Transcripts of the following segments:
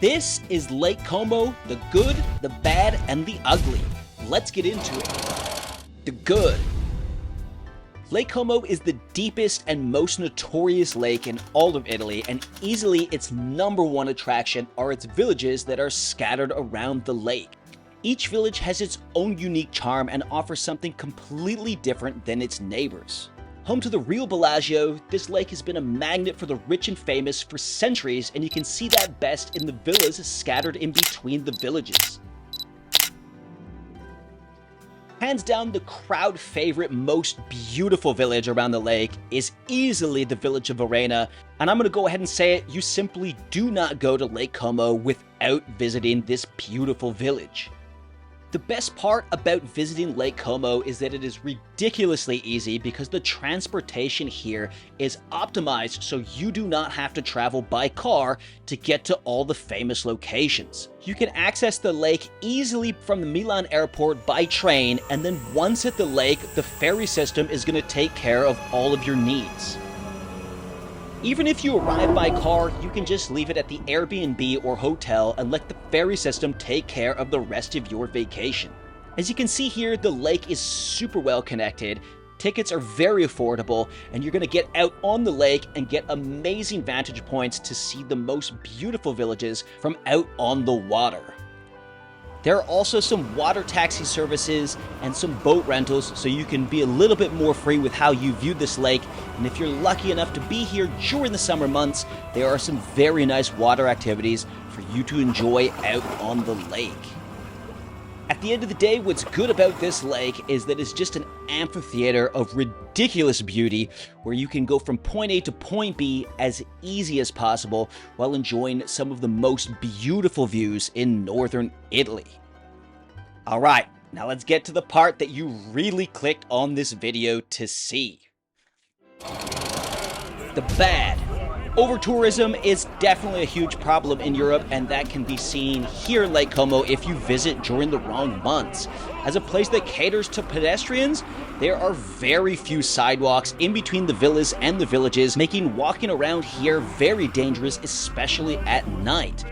This is Lake Como, the good, the bad, and the ugly. Let's get into it. The good. Lake Como is the deepest and most notorious lake in all of Italy, and easily its #1 attraction are its villages that are scattered around the lake. Each village has its own unique charm and offers something completely different than its neighbors. Home to the real Bellagio, this lake has been a magnet for the rich and famous for centuries, and you can see that best in the villas scattered in between the villages. Hands down, the crowd favorite, most beautiful village around the lake is easily the village of Varenna, and I'm going to go ahead and say it, you simply do not go to Lake Como without visiting this beautiful village. The best part about visiting Lake Como is that it is ridiculously easy because the transportation here is optimized so you do not have to travel by car to get to all the famous locations. You can access the lake easily from the Milan airport by train, and then once at the lake, the ferry system is going to take care of all of your needs. Even if you arrive by car, you can just leave it at the Airbnb or hotel and let the ferry system take care of the rest of your vacation. As you can see here, the lake is super well connected, tickets are very affordable, and you're going to get out on the lake and get amazing vantage points to see the most beautiful villages from out on the water. There are also some water taxi services and some boat rentals, so you can be a little bit more free with how you view this lake. And if you're lucky enough to be here during the summer months, there are some very nice water activities for you to enjoy out on the lake. At the end of the day, what's good about this lake is that it's just an amphitheater of ridiculous beauty where you can go from point A to point B as easy as possible while enjoying some of the most beautiful views in northern Italy. Alright, now let's get to the part that you really clicked on this video to see. The bad. Over-tourism is definitely a huge problem in Europe, and that can be seen here in Lake Como if you visit during the wrong months. As a place that caters to pedestrians, there are very few sidewalks in between the villas and the villages, making walking around here very dangerous, especially at night.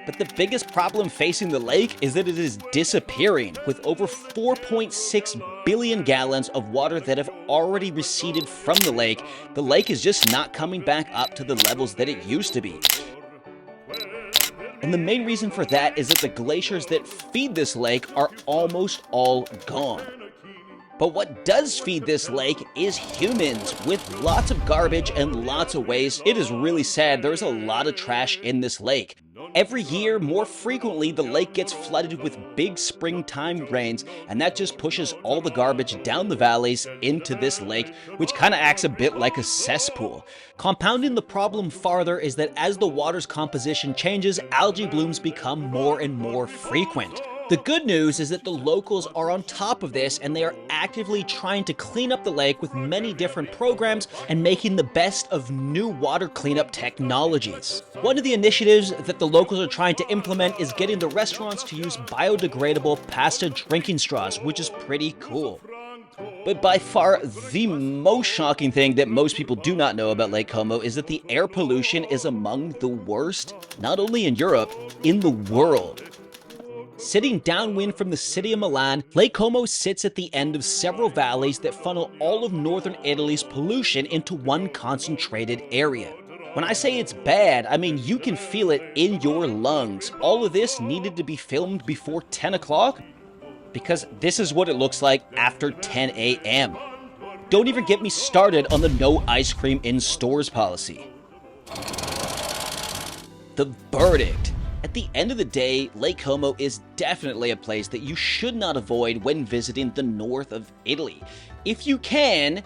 But the biggest problem facing the lake is that it is disappearing, with over 4.6 billion gallons of water that have already receded from the lake. The lake is just not coming back up to the levels that it used to be. And the main reason for that is that the glaciers that feed this lake are almost all gone. But what does feed this lake is humans, with lots of garbage and lots of waste. It is really sad, there's a lot of trash in this lake. Every year, more frequently, the lake gets flooded with big springtime rains, and that just pushes all the garbage down the valleys into this lake, which kind of acts a bit like a cesspool. Compounding the problem farther is that as the water's composition changes, algae blooms become more and more frequent. The good news is that the locals are on top of this, and they are actively trying to clean up the lake with many different programs and making the best of new water cleanup technologies. One of the initiatives that the locals are trying to implement is getting the restaurants to use biodegradable pasta drinking straws, which is pretty cool. But by far, the most shocking thing that most people do not know about Lake Como is that the air pollution is among the worst, not only in Europe, in the world. Sitting downwind from the city of Milan, Lake Como sits at the end of several valleys that funnel all of northern Italy's pollution into one concentrated area. When I say it's bad, I mean you can feel it in your lungs. All of this needed to be filmed before 10 o'clock? Because this is what it looks like after 10 a.m. Don't even get me started on the no ice cream in stores policy. The verdict. At the end of the day, Lake Como is definitely a place that you should not avoid when visiting the north of Italy. If you can,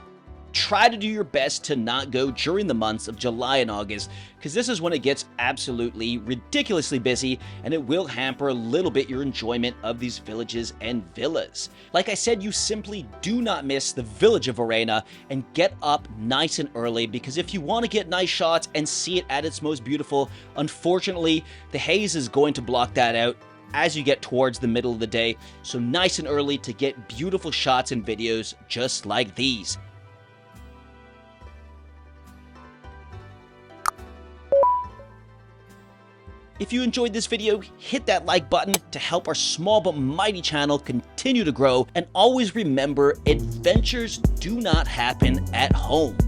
try to do your best to not go during the months of July and August, because this is when it gets absolutely ridiculously busy, and it will hamper a little bit your enjoyment of these villages and villas. Like I said, you simply do not miss the village of Varenna, and get up nice and early, because if you want to get nice shots and see it at its most beautiful, unfortunately, the haze is going to block that out as you get towards the middle of the day, so nice and early to get beautiful shots and videos just like these. If you enjoyed this video, hit that like button to help our small but mighty channel continue to grow, and always remember, adventures do not happen at home.